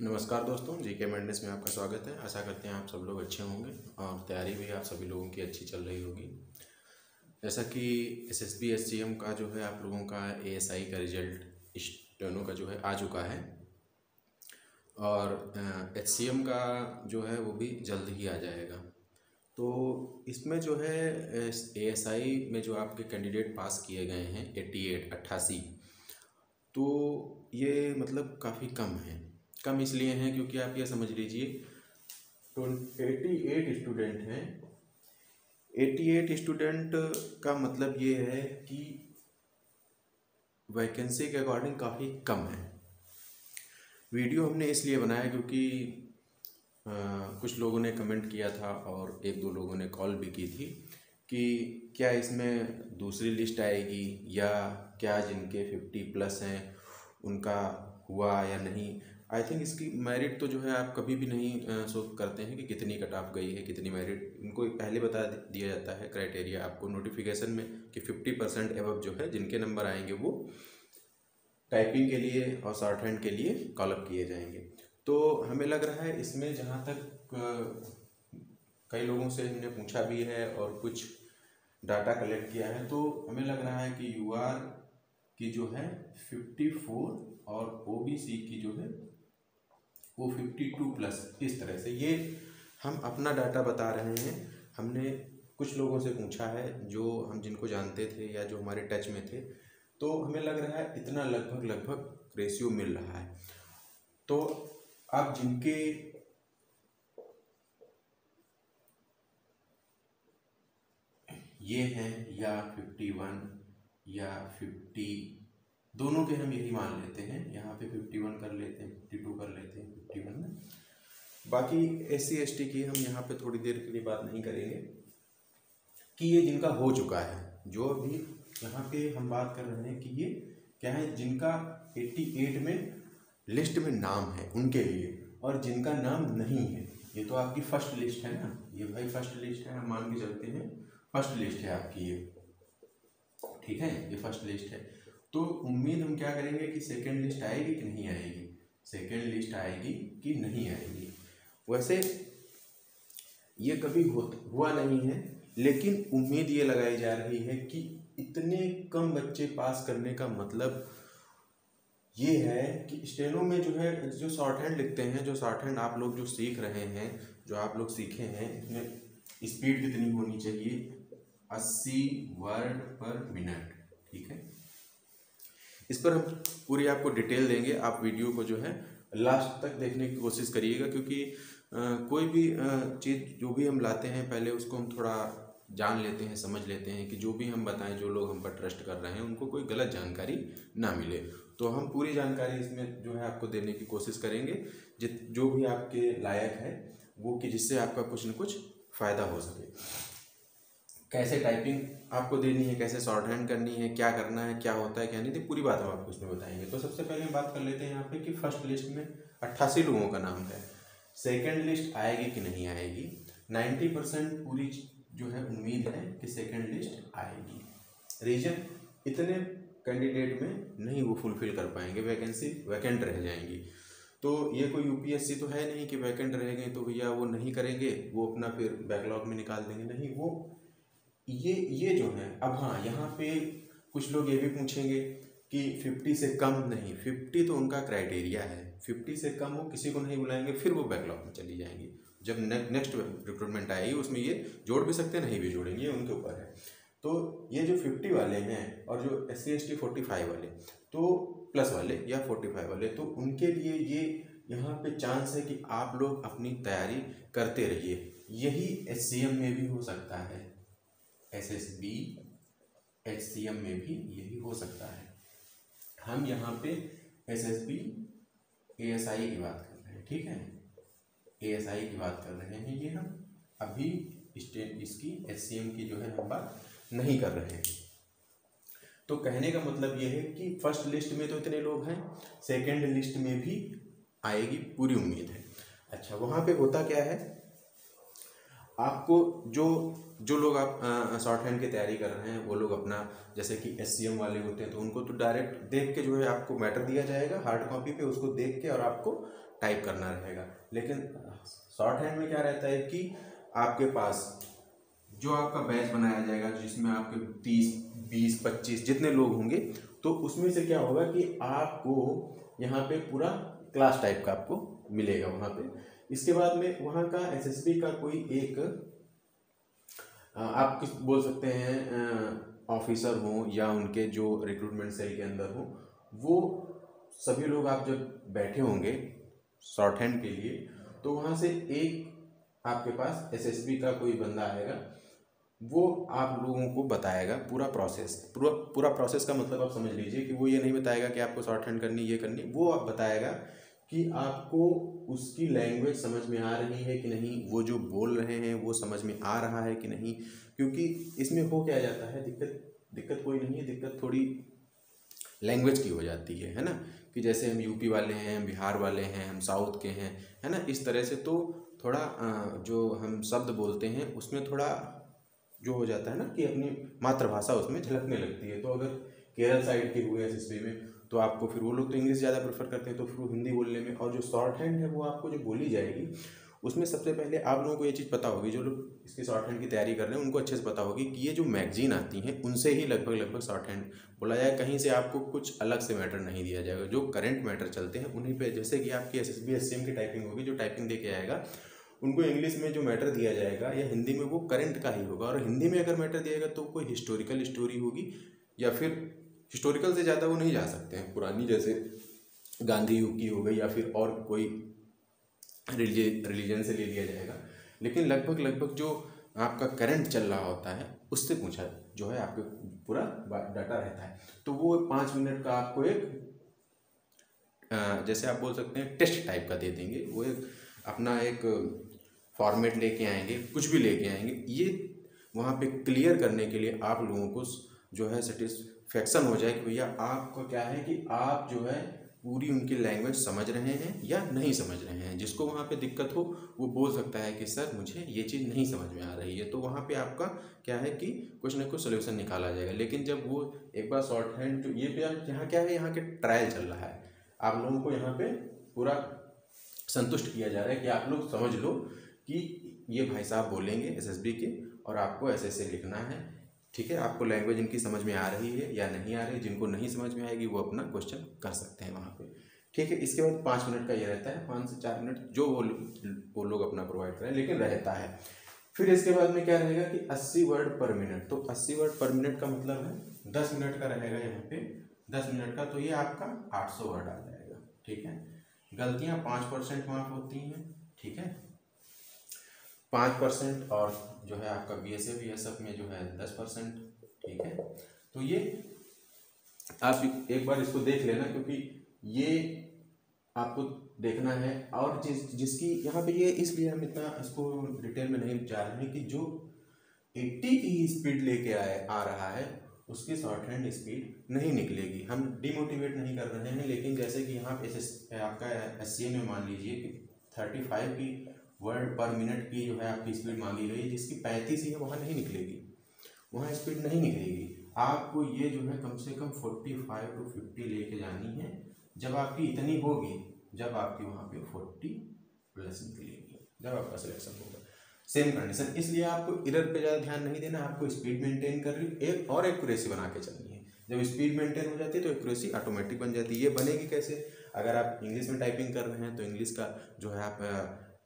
नमस्कार दोस्तों, GK madness में आपका स्वागत है। आशा करते हैं आप सब लोग अच्छे होंगे और तैयारी भी आप सभी लोगों की अच्छी चल रही होगी। जैसा कि एसएसबी एससीएम का जो है आप लोगों का एएसआई का रिजल्ट स्टेनो का जो है आ चुका है और एचसीएम का जो है वो भी जल्द ही आ जाएगा। तो इसमें जो है एएसआई में जो आपके कैंडिडेट पास किए गए हैं 88 तो ये मतलब काफ़ी कम है। कम इसलिए हैं क्योंकि आप ये समझ लीजिए 88 स्टूडेंट हैं। 88 स्टूडेंट का मतलब ये है कि वैकेंसी के अकॉर्डिंग काफ़ी कम है। वीडियो हमने इसलिए बनाया क्योंकि कुछ लोगों ने कमेंट किया था और एक दो लोगों ने कॉल भी की थी कि क्या इसमें दूसरी लिस्ट आएगी या क्या जिनके 50+ हैं उनका हुआ या नहीं। आई थिंक इसकी मेरिट तो जो है आप कभी भी नहीं शो करते हैं कि कितनी कट ऑफ गई है, कितनी मेरिट इनको पहले बता दिया जाता है क्राइटेरिया आपको नोटिफिकेशन में कि 50% एबव जो है जिनके नंबर आएंगे वो टाइपिंग के लिए और शॉर्ट हैंड के लिए कॉल अप किए जाएंगे। तो हमें लग रहा है इसमें जहाँ तक कई लोगों से हमने पूछा भी है और कुछ डाटा कलेक्ट किया है तो हमें लग रहा है कि यूआर की जो है 54 और ओबीसी की जो है वो 52+। इस तरह से ये हम अपना डाटा बता रहे हैं। हमने कुछ लोगों से पूछा है जो हम जिनको जानते थे या जो हमारे टच में थे, तो हमें लग रहा है इतना लगभग रेशियो मिल रहा है। तो आप जिनके ये हैं या 51 या 50 दोनों के हम यही मान लेते हैं। यहाँ पे 51 कर लेते हैं, 52 कर लेते हैं, 51 में बाकी SC ST की हम यहाँ पे थोड़ी देर के लिए बात नहीं करेंगे कि ये जिनका हो चुका है। जो अभी यहाँ पे हम बात कर रहे हैं कि ये क्या है, जिनका 88 में लिस्ट में नाम है उनके लिए, और जिनका नाम नहीं है ये तो आपकी फर्स्ट लिस्ट है ना। ये भाई फर्स्ट लिस्ट है, हम मान के चलते हैं फर्स्ट लिस्ट है आपकी ये, ठीक है, ये फर्स्ट लिस्ट है। तो उम्मीद हम क्या करेंगे कि सेकंड लिस्ट आएगी कि नहीं आएगी, सेकंड लिस्ट आएगी कि नहीं आएगी। वैसे ये कभी हुआ नहीं है, लेकिन उम्मीद ये लगाई जा रही है कि इतने कम बच्चे पास करने का मतलब ये है कि स्टेनो में जो है जो शॉर्ट हैंड लिखते हैं, जो शॉर्ट हैंड आप लोग जो सीख रहे हैं, जो आप लोग सीखे हैं, इसमें स्पीड कितनी होनी चाहिए, 80 वर्ड पर मिनट, ठीक है। इस पर हम पूरी आपको डिटेल देंगे। आप वीडियो को जो है लास्ट तक देखने की कोशिश करिएगा क्योंकि कोई भी चीज़ जो भी हम लाते हैं पहले उसको हम थोड़ा जान लेते हैं, समझ लेते हैं कि जो भी हम बताएं, जो लोग हम पर ट्रस्ट कर रहे हैं उनको कोई गलत जानकारी ना मिले। तो हम पूरी जानकारी इसमें जो है आपको देने की कोशिश करेंगे जो भी आपके लायक है वो, कि जिससे आपका कुछ न कुछ फ़ायदा हो सके। कैसे टाइपिंग आपको देनी है, कैसे शॉर्ट हैंड करनी है, क्या करना है, क्या होता है क्या नहीं, तो पूरी बात हम आपको इसमें बताएंगे। तो सबसे पहले हम बात कर लेते हैं यहाँ पे कि फर्स्ट लिस्ट में 88 लोगों का नाम है। सेकंड लिस्ट आएगी कि नहीं आएगी, 90% पूरी जो है उम्मीद है कि सेकंड लिस्ट आएगी। रीजन, इतने कैंडिडेट में नहीं वो फुलफिल कर पाएंगे, वैकेंसी वैकेंट रह जाएंगी। तो ये कोई यूपीएससी तो है नहीं कि वैकेंट रह गए तो भैया वो नहीं करेंगे, वो अपना फिर बैकलॉग में निकाल देंगे, नहीं। वो ये जो है, अब हाँ यहाँ पे कुछ लोग ये भी पूछेंगे कि 50 से कम नहीं, 50 तो उनका क्राइटेरिया है, 50 से कम वो किसी को नहीं बुलाएंगे, फिर वो बैकलॉग में चली जाएंगी। जब नेक्स्ट रिक्रूटमेंट आएगी उसमें ये जोड़ भी सकते हैं, नहीं भी जोड़ेंगे, ये उनके ऊपर है। तो ये जो 50 वाले हैं और जो SC ST 45 वाले, तो प्लस वाले या 45 वाले, तो उनके लिए ये यहाँ पे चांस है कि आप लोग अपनी तैयारी करते रहिए। यही HCM में भी हो सकता है, SSB HCM में भी यही हो सकता है। हम यहाँ पे SSB ASI की बात कर रहे हैं, ठीक है, ASI की बात कर रहे हैं। ये हम अभी इसकी HCM की जो है हम बात नहीं कर रहे हैं। तो कहने का मतलब ये है कि फर्स्ट लिस्ट में तो इतने लोग हैं, सेकंड लिस्ट में भी आएगी, पूरी उम्मीद है। अच्छा, वहाँ पे होता क्या है, आपको जो जो लोग आप शॉर्ट हैंड की तैयारी कर रहे हैं वो लोग अपना, जैसे कि SCM वाले होते हैं तो उनको तो डायरेक्ट देख के जो है आपको मैटर दिया जाएगा हार्ड कॉपी पे, उसको देख के और आपको टाइप करना रहेगा। लेकिन शॉर्ट हैंड में क्या रहता है कि आपके पास जो आपका बैच बनाया जाएगा जिसमें आपके 30, 20, 25 जितने लोग होंगे, तो उसमें से क्या होगा कि आपको यहाँ पे पूरा क्लास टाइप का आपको मिलेगा वहाँ पे। इसके बाद में वहाँ का SSB का कोई एक आप किस बोल सकते हैं ऑफिसर हो या उनके जो रिक्रूटमेंट सेल के अंदर हो, वो सभी लोग आप जब बैठे होंगे शॉर्ट हैंड के लिए, तो वहाँ से एक आपके पास SSB का कोई बंदा आएगा, वो आप लोगों को बताएगा पूरा प्रोसेस का मतलब आप समझ लीजिए कि वो ये नहीं बताएगा कि आपको शॉर्ट हैंड करनी ये करनी, वो आप बताएगा कि आपको उसकी लैंग्वेज समझ में आ रही है कि नहीं, वो जो बोल रहे हैं वो समझ में आ रहा है कि नहीं। क्योंकि इसमें हो क्या जाता है, दिक्कत कोई नहीं है, दिक्कत थोड़ी लैंग्वेज की हो जाती है ना, कि जैसे हम यूपी वाले हैं, हम बिहार वाले हैं, हम साउथ के हैं, है ना, इस तरह से तो थोड़ा जो हम शब्द बोलते हैं उसमें थोड़ा जो हो जाता है ना कि अपनी मातृभाषा उसमें झलकने लगती है। तो अगर केरल साइड के हुए SSB में तो आपको फिर वो लोग तो इंग्लिश ज़्यादा प्रेफर करते हैं, तो फिर वो हिंदी बोलने में, और जो शॉर्ट हैंड है वो आपको जो बोली जाएगी उसमें सबसे पहले आप लोगों को ये चीज़ पता होगी, जो लोग इसकी शॉर्ट हैंड की तैयारी कर रहे हैं उनको अच्छे से पता होगी कि ये जो मैगजीन आती हैं उनसे ही लगभग शॉर्ट हैंड बोला जाए, कहीं से आपको कुछ अलग से मैटर नहीं दिया जाएगा। जो करंट मैटर चलते हैं उन्हीं पे, जैसे कि आपकी SSB SCM की टाइपिंग होगी, जो टाइपिंग दे के आएगा उनको इंग्लिश में जो मैटर दिया जाएगा या हिंदी में वो करंट का ही होगा। और हिंदी में अगर मैटर दिया जाएगा तो कोई हिस्टोरिकल स्टोरी होगी, या फिर हिस्टोरिकल से ज़्यादा वो नहीं जा सकते हैं, पुरानी जैसे गांधी युग की हो गई या फिर और कोई रिलीजन से ले लिया जाएगा। लेकिन लगभग जो आपका करंट चल रहा होता है उससे पूछा जो है आपके पूरा डाटा रहता है। तो वो 5 मिनट का आपको एक जैसे आप बोल सकते हैं टेस्ट टाइप का दे देंगे, वो एक अपना एक फॉर्मेट लेके आएंगे, कुछ भी लेके आएंगे, ये वहाँ पे क्लियर करने के लिए आप लोगों को जो है सेटिस्फेक्शन हो जाए कि भैया आपको क्या है कि आप जो है पूरी उनकी लैंग्वेज समझ रहे हैं या नहीं समझ रहे हैं। जिसको वहाँ पे दिक्कत हो वो बोल सकता है कि सर मुझे ये चीज़ नहीं समझ में आ रही है, तो वहाँ पे आपका क्या है कि कुछ ना कुछ सोल्यूशन निकाला जाएगा। लेकिन जब वो एक बार शॉर्ट हैंड जो ये यहाँ क्या है, यहाँ के ट्रायल चल रहा है, आप लोगों को यहाँ पे पूरा संतुष्ट किया जा रहा है कि आप लोग समझ लो कि ये भाई साहब बोलेंगे SSB के और आपको ऐसे लिखना है, ठीक है। आपको लैंग्वेज इनकी समझ में आ रही है या नहीं आ रही है, जिनको नहीं समझ में आएगी वो अपना क्वेश्चन कर सकते हैं वहाँ पे, ठीक है। इसके बाद 5 मिनट का ये रहता है, 5 से 4 मिनट जो वो लोग अपना प्रोवाइड करें, लेकिन रहता है। फिर इसके बाद में क्या रहेगा कि 80 वर्ड पर मिनट। तो 80 वर्ड पर मिनट का मतलब है 10 मिनट का रहेगा यहाँ पे, 10 मिनट का, तो ये आपका 800 वर्ड आ जाएगा, ठीक है। गलतियाँ 5% माफ होती हैं, ठीक है, 5%, और जो है आपका BSF में जो है 10%, ठीक है। तो ये आप एक बार इसको देख लेना, क्योंकि ये आपको देखना है। और जिसकी यहाँ पे ये इसलिए हम इतना इसको डिटेल में नहीं जा रहे हैं कि जो 80 की स्पीड लेके आ रहा है उसकी शॉर्ट हैंड स्पीड नहीं निकलेगी। हम डिमोटिवेट नहीं कर रहे हैं, लेकिन जैसे कि यहाँ पे आपका SCM में मान लीजिए कि 35 की वर्ड पर मिनट की जो है आपकी स्पीड मांगी गई है, जिसकी 35 ही है, वहाँ नहीं निकलेगी, वहाँ स्पीड नहीं निकलेगी। आपको ये जो है कम से कम 45 to 50 लेके जानी है। जब आपकी इतनी होगी, जब आपकी वहाँ पे 40+ निकलेगी, जब आपका सिलेक्शन होगा। सेम कंडीशन, इसलिए आपको एरर पे ज़्यादा ध्यान नहीं देना, आपको स्पीड मेंटेन कर रही एक और एक्यूरेसी बना के चलनी है। जब स्पीड मेंटेन हो जाती है तो एक्यूरेसी ऑटोमेटिक बन जाती है। ये बनेगी कैसे? अगर आप इंग्लिश में टाइपिंग कर रहे हैं तो इंग्लिश का जो है आप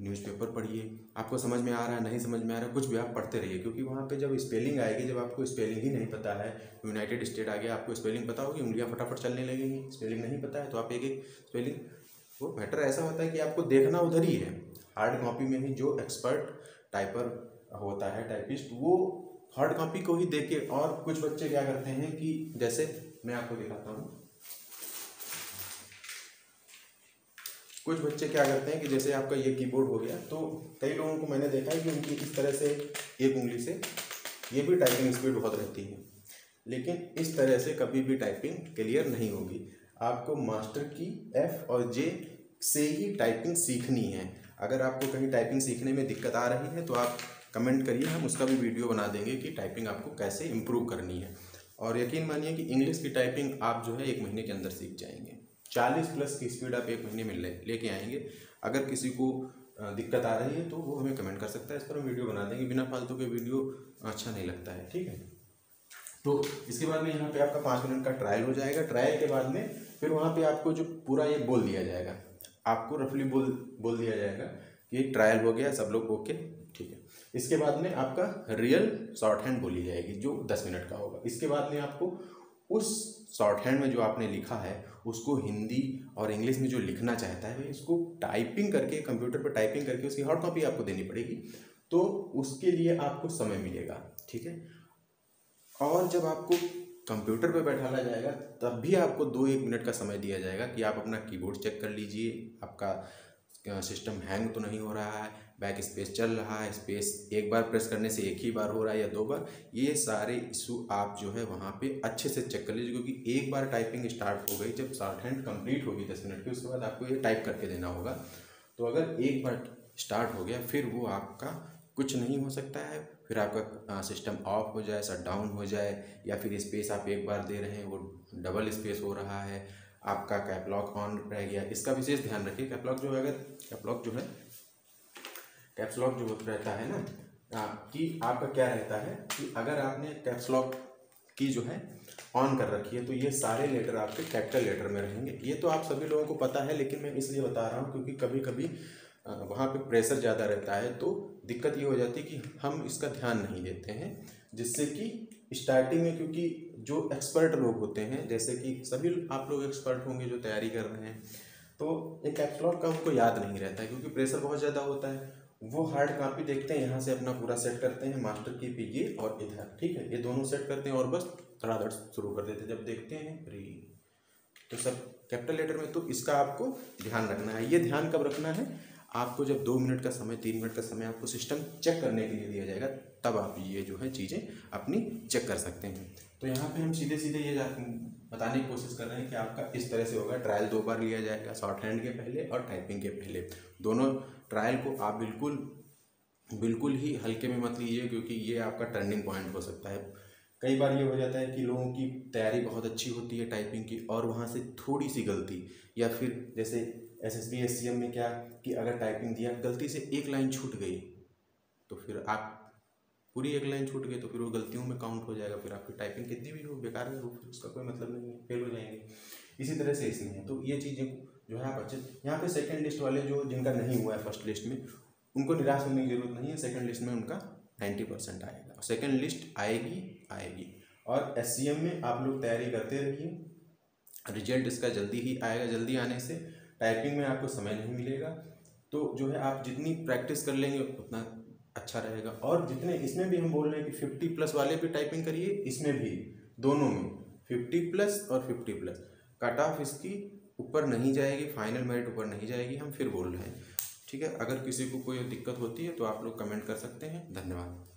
न्यूज़पेपर पढ़िए, आपको समझ में आ रहा है नहीं समझ में आ रहा है कुछ भी आप पढ़ते रहिए, क्योंकि वहाँ पे जब स्पेलिंग आएगी, जब आपको स्पेलिंग ही नहीं पता है, यूनाइटेड स्टेट आ गया, आपको स्पेलिंग पता होगी, उंगलियाँ फटाफट चलने लगेंगी। स्पेलिंग नहीं पता है तो आप एक स्पेलिंग, वो मैटर ऐसा होता है कि आपको देखना उधर ही है। हार्ड कॉपी में ही जो एक्सपर्ट टाइपर होता है, टाइपिस्ट, वो हार्ड कॉपी को ही देख के, और कुछ बच्चे क्या करते हैं कि जैसे मैं आपको दिखाता हूँ, कुछ बच्चे क्या करते हैं कि जैसे आपका ये कीबोर्ड हो गया, तो कई लोगों को मैंने देखा है कि उनकी इस तरह से एक उंगली से, ये भी टाइपिंग स्पीड बहुत रहती है, लेकिन इस तरह से कभी भी टाइपिंग क्लियर नहीं होगी। आपको मास्टर की F और J से ही टाइपिंग सीखनी है। अगर आपको कहीं टाइपिंग सीखने में दिक्कत आ रही है तो आप कमेंट करिए, हम उसका भी वीडियो बना देंगे कि टाइपिंग आपको कैसे इम्प्रूव करनी है। और यकीन मानिए कि इंग्लिश की टाइपिंग आप जो है 1 महीने के अंदर सीख जाएंगे। 40+ की स्पीड आप 1 महीने में लेके आएंगे। अगर किसी को दिक्कत आ रही है तो वो हमें कमेंट कर सकता है, इस पर हम वीडियो बना देंगे। बिना फालतू के वीडियो अच्छा नहीं लगता है, ठीक है। तो इसके बाद में यहाँ पे आपका 5 मिनट का ट्रायल हो जाएगा। ट्रायल के बाद में फिर वहाँ पे आपको जो पूरा ये बोल दिया जाएगा, आपको रफली बोल दिया जाएगा कि ट्रायल हो गया, सब लोग ओके, ठीक है। इसके बाद में आपका रियल शॉर्ट हैंड बोली जाएगी जो 10 मिनट का होगा। इसके बाद में आपको उस शॉर्ट हैंड में जो आपने लिखा है उसको हिंदी और इंग्लिश में जो लिखना चाहता है इसको टाइपिंग करके, कंप्यूटर पर टाइपिंग करके उसकी हार्ड कॉपी आपको देनी पड़ेगी। तो उसके लिए आपको समय मिलेगा, ठीक है। और जब आपको कंप्यूटर पे बैठाया जाएगा तब भी आपको 2-1 मिनट का समय दिया जाएगा कि आप अपना कीबोर्ड चेक कर लीजिए, आपका सिस्टम हैंग तो नहीं हो रहा है, बैक स्पेस चल रहा है, स्पेस एक बार प्रेस करने से एक ही बार हो रहा है या 2 बार। ये सारे इशू आप जो है वहाँ पे अच्छे से चेक कर लीजिए, क्योंकि एक बार टाइपिंग स्टार्ट हो गई, जब शॉर्ट हैंड कंप्लीट होगी 10 मिनट की, उसके बाद आपको ये टाइप करके देना होगा। तो अगर एक बार स्टार्ट हो गया फिर वो आपका कुछ नहीं हो सकता है। फिर आपका सिस्टम ऑफ हो जाए, शट डाउन हो जाए, या फिर स्पेस आप एक बार दे रहे हैं वो डबल स्पेस हो रहा है, आपका कैप लॉक ऑन रह गया। इसका विशेष ध्यान रखिए। कैप लॉक जो है, अगर कैप लॉक जो है, कैप्स लॉक जो रहता है ना, कि आपका क्या रहता है कि अगर आपने कैप्स लॉक की जो है ऑन कर रखी है तो ये सारे लेटर आपके कैपिटल लेटर में रहेंगे। ये तो आप सभी लोगों को पता है, लेकिन मैं इसलिए बता रहा हूँ क्योंकि कभी कभी वहाँ पे प्रेशर ज़्यादा रहता है तो दिक्कत ये हो जाती है कि हम इसका ध्यान नहीं देते हैं, जिससे कि स्टार्टिंग में, क्योंकि जो एक्सपर्ट लोग होते हैं, जैसे कि सभी आप लोग एक्सपर्ट होंगे जो तैयारी कर रहे हैं, तो एक कैप्स लॉक का उनको याद नहीं रहता है क्योंकि प्रेशर बहुत ज़्यादा होता है। वो हार्ड कॉपी देखते हैं, यहाँ से अपना पूरा सेट करते हैं, मास्टर की पे ये और इधर, ठीक है, ये दोनों सेट करते हैं और बस धड़ाधड़ शुरू कर देते हैं। जब देखते हैं री तो सब कैपिटल लेटर में, तो इसका आपको ध्यान रखना है। ये ध्यान कब रखना है, आपको जब 2 मिनट का समय, 3 मिनट का समय आपको सिस्टम चेक करने के लिए दिया जाएगा, तब आप ये जो है चीज़ें अपनी चेक कर सकते हैं। तो यहाँ पे हम सीधे सीधे ये बताने की कोशिश कर रहे हैं कि आपका इस तरह से होगा। ट्रायल 2 बार लिया जाएगा, शॉर्ट हैंड के पहले और टाइपिंग के पहले। दोनों ट्रायल को आप बिल्कुल ही हल्के में मत लीजिए, क्योंकि ये आपका टर्निंग पॉइंट हो सकता है। कई बार ये हो जाता है कि लोगों की तैयारी बहुत अच्छी होती है टाइपिंग की, और वहाँ से थोड़ी सी गलती, या फिर जैसे SSB SCM में क्या कि अगर टाइपिंग दिया, गलती से एक लाइन छूट गई तो फिर आप पूरी एक लाइन छूट गई तो फिर वो गलतियों में काउंट हो जाएगा, फिर आपकी टाइपिंग कितनी भी हो बेकार है, फिर उसका कोई मतलब नहीं है, फेल हो जाएंगे। इसी तरह से इसमें है। तो ये चीज़ें जो है आप अच्छे, यहाँ पे सेकंड लिस्ट वाले जो जिनका नहीं हुआ है फर्स्ट लिस्ट में, उनको निराश होने की जरूरत नहीं है। सेकंड लिस्ट में उनका 90% आएगा, सेकंड लिस्ट आएगी। और SCM में आप लोग तैयारी करते रहिए, रिजल्ट इसका जल्दी ही आएगा। जल्दी आने से टाइपिंग में आपको समय नहीं मिलेगा, तो जो है आप जितनी प्रैक्टिस कर लेंगे उतना अच्छा रहेगा। और जितने इसमें भी हम बोल रहे हैं कि 50+ वाले पे टाइपिंग करिए, इसमें भी दोनों में 50+ और 50+, कट ऑफ इसकी ऊपर नहीं जाएगी, फाइनल मेरिट ऊपर नहीं जाएगी, हम फिर बोल रहे हैं, ठीक है। अगर किसी को कोई दिक्कत होती है तो आप लोग कमेंट कर सकते हैं। धन्यवाद।